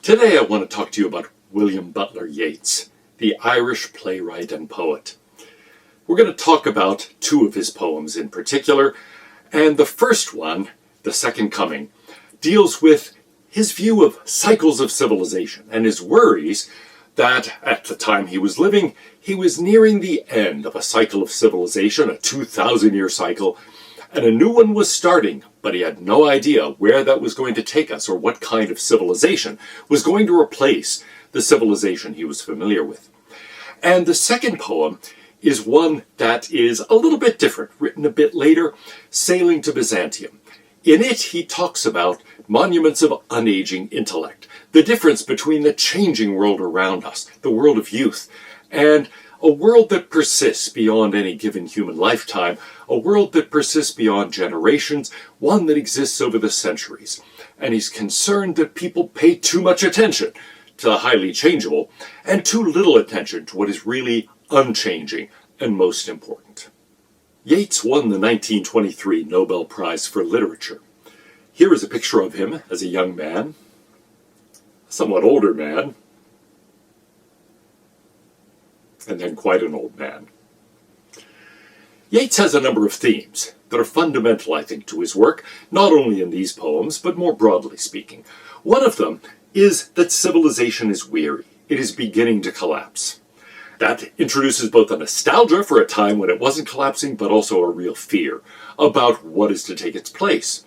Today I want to talk to you about William Butler Yeats, the Irish playwright and poet. We're going to talk about two of his poems in particular, and the first one, The Second Coming, deals with his view of cycles of civilization and his worries that at the time he was living, he was nearing the end of a cycle of civilization, a 2,000-year cycle, and a new one was starting, but he had no idea where that was going to take us or what kind of civilization was going to replace the civilization he was familiar with. And the second poem is one that is a little bit different, written a bit later, Sailing to Byzantium. In it, he talks about monuments of unaging intellect, the difference between the changing world around us, the world of youth, and a world that persists beyond any given human lifetime, a world that persists beyond generations, one that exists over the centuries. And he's concerned that people pay too much attention to the highly changeable and too little attention to what is really unchanging and most important. Yeats won the 1923 Nobel Prize for Literature. Here is a picture of him as a young man, a somewhat older man, and then quite an old man. Yeats has a number of themes that are fundamental, I think, to his work, not only in these poems, but more broadly speaking. One of them is that civilization is weary. It is beginning to collapse. That introduces both a nostalgia for a time when it wasn't collapsing, but also a real fear about what is to take its place.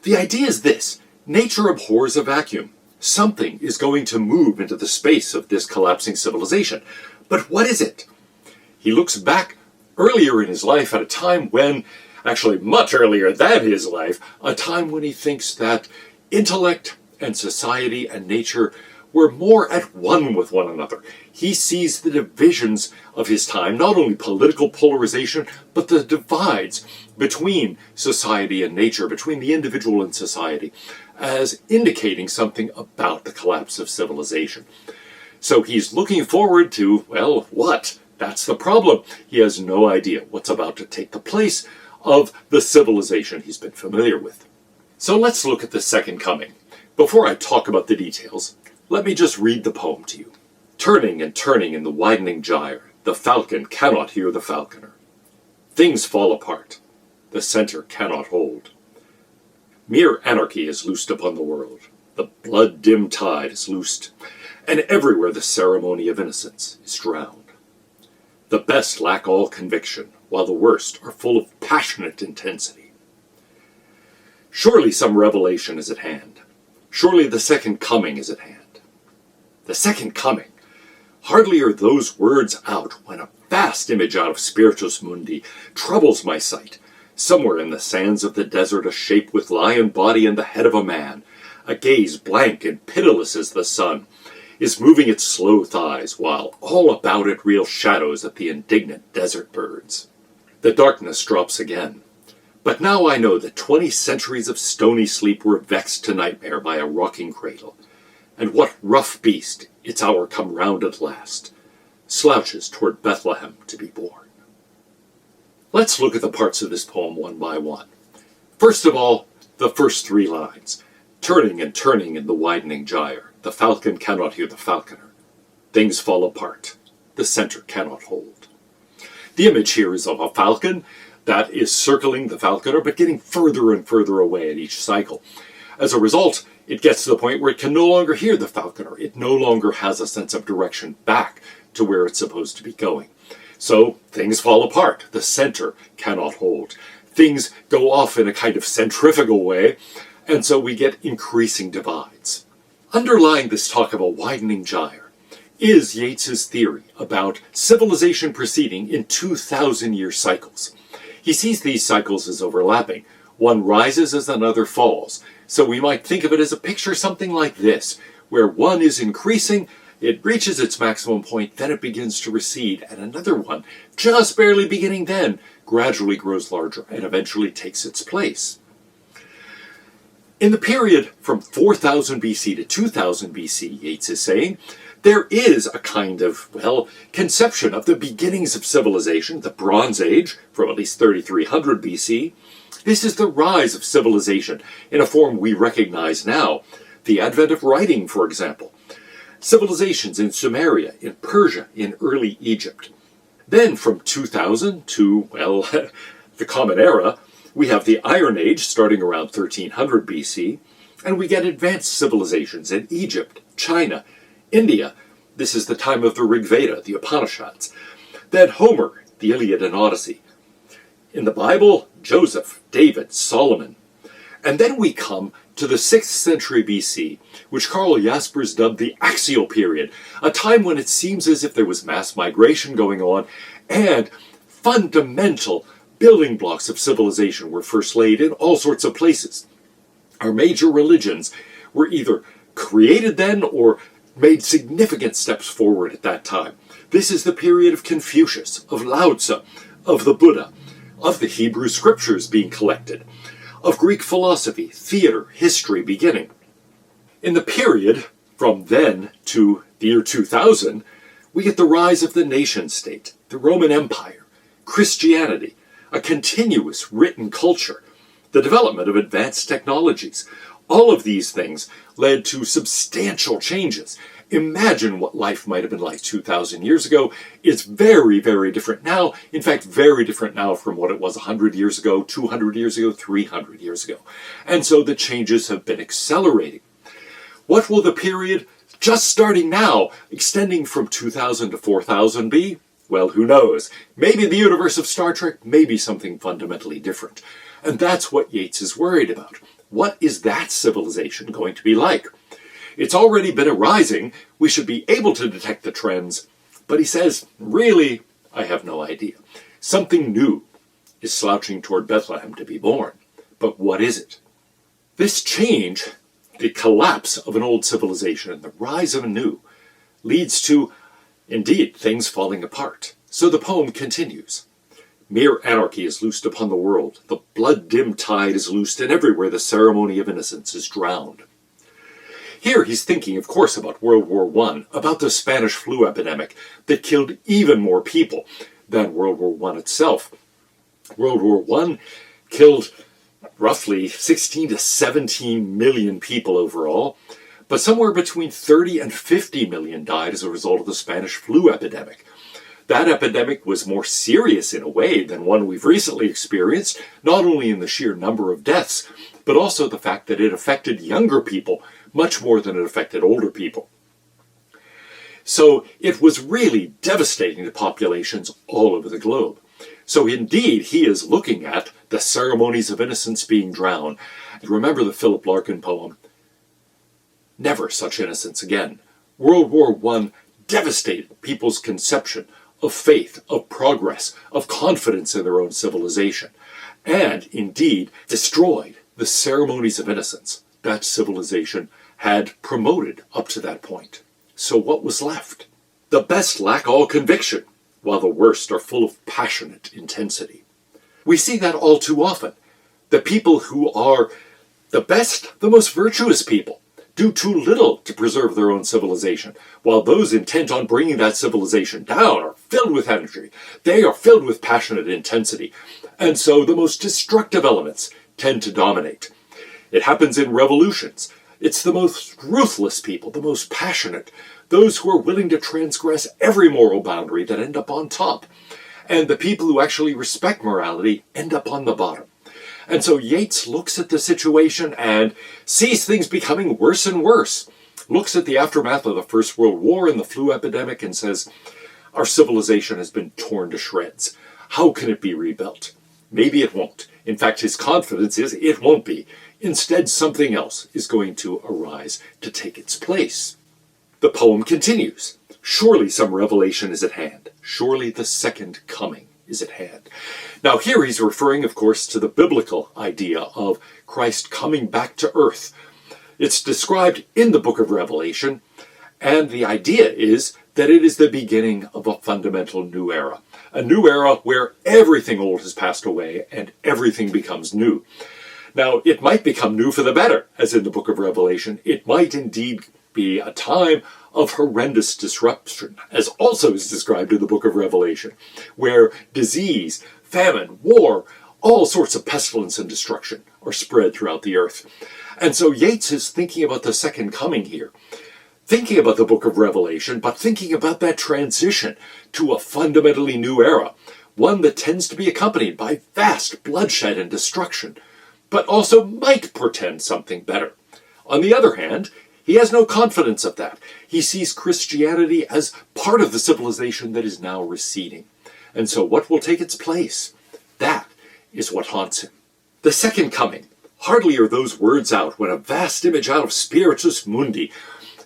The idea is this: nature abhors a vacuum. Something is going to move into the space of this collapsing civilization. But what is it? He looks back earlier in his life at a time when, actually much earlier than his life, a time when he thinks that intellect and society and nature were more at one with one another. He sees the divisions of his time, not only political polarization, but the divides between society and nature, between the individual and society, as indicating something about the collapse of civilization. So he's looking forward to, well, what? That's the problem. He has no idea what's about to take the place of the civilization he's been familiar with. So let's look at the Second Coming. Before I talk about the details, let me just read the poem to you. Turning and turning in the widening gyre, the falcon cannot hear the falconer. Things fall apart. The center cannot hold. Mere anarchy is loosed upon the world. The blood-dimmed tide is loosed, and everywhere the ceremony of innocence is drowned. The best lack all conviction, while the worst are full of passionate intensity. Surely some revelation is at hand. Surely the second coming is at hand. The second coming. Hardly are those words out when a vast image out of Spiritus Mundi troubles my sight. Somewhere in the sands of the desert, a shape with lion body and the head of a man, a gaze blank and pitiless as the sun, is moving its slow thighs, while all about it reel shadows of the indignant desert birds. The darkness drops again. But now I know that 20 centuries of stony sleep were vexed to nightmare by a rocking cradle. And what rough beast, its hour come round at last, slouches toward Bethlehem to be born. Let's look at the parts of this poem one by one. First of all, the first three lines. Turning and turning in the widening gyre, the falcon cannot hear the falconer. Things fall apart. The center cannot hold. The image here is of a falcon that is circling the falconer, but getting further and further away at each cycle. As a result, it gets to the point where it can no longer hear the falconer. It no longer has a sense of direction back to where it's supposed to be going. So things fall apart. The center cannot hold. Things go off in a kind of centrifugal way, and so we get increasing divides. Underlying this talk of a widening gyre is Yeats's theory about civilization proceeding in 2,000-year cycles. He sees these cycles as overlapping. One rises as another falls. So we might think of it as a picture something like this, where one is increasing, it reaches its maximum point, then it begins to recede, and another one, just barely beginning then, gradually grows larger and eventually takes its place. In the period from 4000 BC to 2000 BC, Yeats is saying, there is a kind of, conception of the beginnings of civilization, the Bronze Age, from at least 3300 BC. This is the rise of civilization in a form we recognize now. The advent of writing, for example, civilizations in Sumeria, in Persia, in early Egypt. Then from 2000 to, well, the Common Era, we have the Iron Age starting around 1300 BC, and we get advanced civilizations in Egypt, China, India. This is the time of the Rig Veda, the Upanishads. Then Homer, the Iliad and Odyssey. In the Bible, Joseph, David, Solomon. And then we come to the 6th century BC, which Karl Jaspers dubbed the axial period, a time when it seems as if there was mass migration going on and fundamental building blocks of civilization were first laid in all sorts of places. Our major religions were either created then or made significant steps forward at that time. This is the period of Confucius, of Lao Tzu, of the Buddha, of the Hebrew scriptures being collected, of Greek philosophy, theater, history beginning. In the period from then to the year 2000, we get the rise of the nation-state, the Roman Empire, Christianity, a continuous written culture, the development of advanced technologies. All of these things led to substantial changes. Imagine what life might have been like 2,000 years ago. It's very, very different now. In fact, very different now from what it was 100 years ago, 200 years ago, 300 years ago. And so the changes have been accelerating. What will the period just starting now, extending from 2000 to 4000 be? Well, who knows? Maybe the universe of Star Trek, maybe something fundamentally different. And that's what Yeats is worried about. What is that civilization going to be like? It's already been arising. We should be able to detect the trends. But he says, really, I have no idea. Something new is slouching toward Bethlehem to be born. But what is it? This change, the collapse of an old civilization and the rise of a new, leads to, indeed, things falling apart. So the poem continues. Mere anarchy is loosed upon the world. The blood-dimmed tide is loosed, and everywhere the ceremony of innocence is drowned. Here he's thinking, of course, about World War I, about the Spanish flu epidemic that killed even more people than World War I itself. World War I killed roughly 16 to 17 million people overall, but somewhere between 30 and 50 million died as a result of the Spanish flu epidemic. That epidemic was more serious in a way than one we've recently experienced, not only in the sheer number of deaths, but also the fact that it affected younger people much more than it affected older people. So it was really devastating to populations all over the globe. So indeed, he is looking at the ceremonies of innocence being drowned. Remember the Philip Larkin poem, Never Such Innocence Again. World War I devastated people's conception of faith, of progress, of confidence in their own civilization, and indeed destroyed the ceremonies of innocence that civilization had promoted up to that point. So what was left? The best lack all conviction, while the worst are full of passionate intensity. We see that all too often. The people who are the best, the most virtuous people, do too little to preserve their own civilization, while those intent on bringing that civilization down are filled with energy. They are filled with passionate intensity. And so the most destructive elements tend to dominate. It happens in revolutions. It's the most ruthless people, the most passionate, those who are willing to transgress every moral boundary that end up on top. And the people who actually respect morality end up on the bottom. And so Yeats looks at the situation and sees things becoming worse and worse. Looks at the aftermath of the First World War and the flu epidemic and says, our civilization has been torn to shreds. How can it be rebuilt? Maybe it won't. In fact, his confidence is it won't be. Instead, something else is going to arise to take its place. The poem continues. Surely some revelation is at hand. Surely the second coming is at hand. Now here he's referring, of course, to the biblical idea of Christ coming back to earth. It's described in the book of Revelation, and the idea is that it is the beginning of a fundamental new era. A new era where everything old has passed away and everything becomes new. Now, it might become new for the better, as in the book of Revelation. It might indeed be a time of horrendous disruption, as also is described in the book of Revelation, where disease, famine, war, all sorts of pestilence and destruction are spread throughout the earth. And so Yeats is thinking about the second coming here. thinking about the book of Revelation, but thinking about that transition to a fundamentally new era, one that tends to be accompanied by vast bloodshed and destruction, but also might portend something better. On the other hand, he has no confidence of that. He sees Christianity as part of the civilization that is now receding. And so what will take its place? That is what haunts him. The second coming. Hardly are those words out when a vast image out of Spiritus Mundi,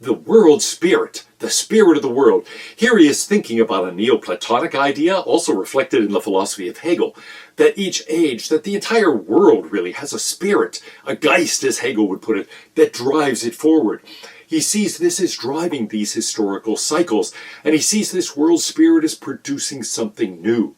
the world spirit, the spirit of the world. Here he is thinking about a Neoplatonic idea, also reflected in the philosophy of Hegel, that each age, that the entire world really has a spirit, a Geist, as Hegel would put it, that drives it forward. He sees this as driving these historical cycles, and he sees this world spirit as producing something new.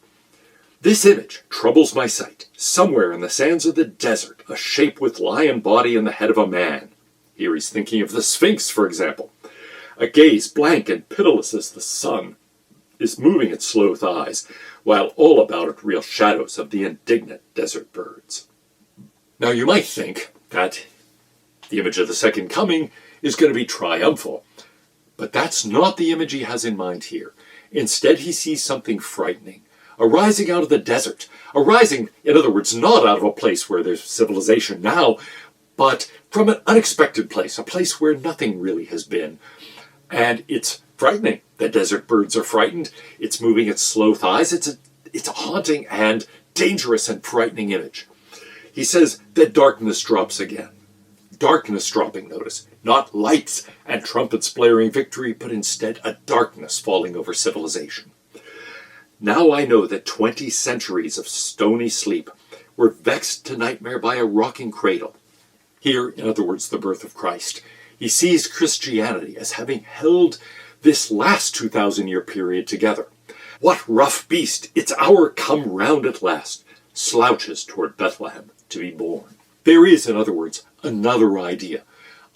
This image troubles my sight. Somewhere in the sands of the desert, a shape with lion body and the head of a man. Here he's thinking of the Sphinx, for example. A gaze blank and pitiless as the sun is moving its slow thighs, while all about it real shadows of the indignant desert birds. Now you might think that the image of the second coming is going to be triumphal, but that's not the image he has in mind here. Instead, he sees something frightening, arising out of the desert, arising, in other words, not out of a place where there's civilization now, but from an unexpected place, a place where nothing really has been. And it's frightening. The desert birds are frightened. It's moving its slow thighs. It's a haunting and dangerous and frightening image. He says that darkness drops again. Darkness dropping, notice. Not lights and trumpets blaring victory, but instead a darkness falling over civilization. Now I know that 20 centuries of stony sleep were vexed to nightmare by a rocking cradle. Here, in other words, the birth of Christ. He sees Christianity as having held this last 2,000-year period together. What rough beast, its hour come round at last, slouches toward Bethlehem to be born. There is, in other words, another idea,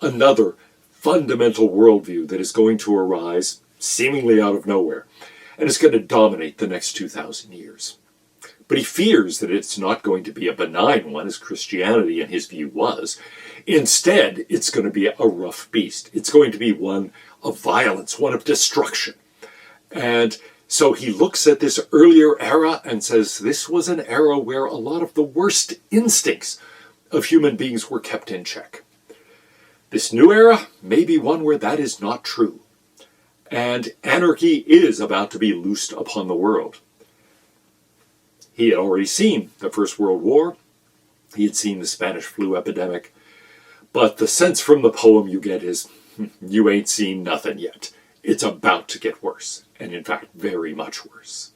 another fundamental worldview that is going to arise seemingly out of nowhere, and is going to dominate the next 2,000 years. But he fears that it's not going to be a benign one, as Christianity in his view was. Instead, it's going to be a rough beast. It's going to be one of violence, one of destruction. And so he looks at this earlier era and says this was an era where a lot of the worst instincts of human beings were kept in check. This new era may be one where that is not true. And anarchy is about to be loosed upon the world. He had already seen the First World War. He had seen the Spanish flu epidemic. But the sense from the poem you get is, you ain't seen nothing yet. It's about to get worse, and in fact, very much worse.